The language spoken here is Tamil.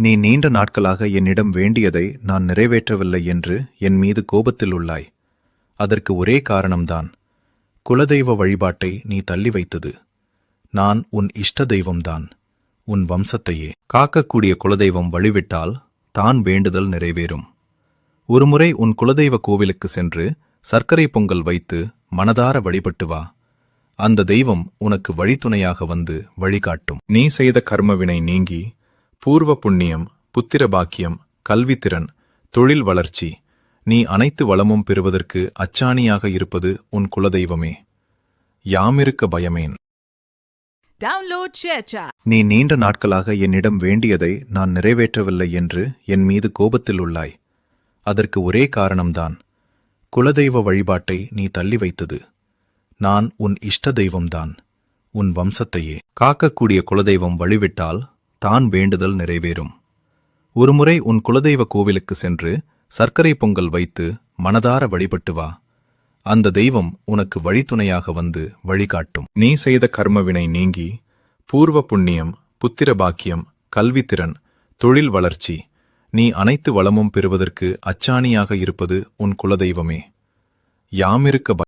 நீ நீண்ட நாட்களாக என்னிடம் வேண்டியதை நான் நிறைவேற்றவில்லை என்று என் மீது கோபத்தில் உள்ளாய். அதற்கு ஒரே காரணம்தான். குலதெய்வ வழிபாட்டை நீ தள்ளி வைத்தது. நான் உன் இஷ்ட தெய்வம்தான், உன் வம்சத்தையே காக்கக்கூடிய குலதெய்வம் வழிவிட்டால் தான் வேண்டுதல் நிறைவேறும். ஒருமுறை உன் குலதெய்வ கோவிலுக்கு சென்று சர்க்கரை பொங்கல் வைத்து மனதார வழிபட்டு வா. அந்த தெய்வம் உனக்கு வழித்துணையாக வந்து வழிகாட்டும். நீ செய்த கர்மவினை நீங்கி பூர்வ புண்ணியம், புத்திர பாக்கியம், கல்வித்திறன், தொழில் வளர்ச்சி, நீ அனைத்து வளமும் பெறுவதற்கு அச்சாணியாக இருப்பது உன் குலதெய்வமே. யாமிருக்க பயமேன். Download ShareChat. நீ நீண்ட நாட்களாக என்னிடம் வேண்டியதை நான் நிறைவேற்றவில்லை என்று என் மீது கோபத்தில் உள்ளாய். அதற்கு ஒரே காரணம்தான். குலதெய்வ வழிபாட்டை நீ தள்ளி வைத்தது. நான் உன் இஷ்ட தெய்வம்தான், உன் வம்சத்தையே காக்கக்கூடிய குலதெய்வம் வழிவிட்டால் தான் வேண்டுதல் நிறைவேறும். ஒருமுறை உன் குலதெய்வ கோவிலுக்கு சென்று சர்க்கரை பொங்கல் வைத்து மனதார வழிபட்டு வா. அந்த தெய்வம் உனக்கு வழித்துணையாக வந்து வழிகாட்டும். நீ செய்த கர்மவினை நீங்கி பூர்வ புண்ணியம், புத்திர பாக்கியம், கல்வித்திறன், தொழில் வளர்ச்சி, நீ அனைத்து வளமும் பெறுவதற்கு அச்சாணியாக இருப்பது உன் குலதெய்வமே. யாமிருக்க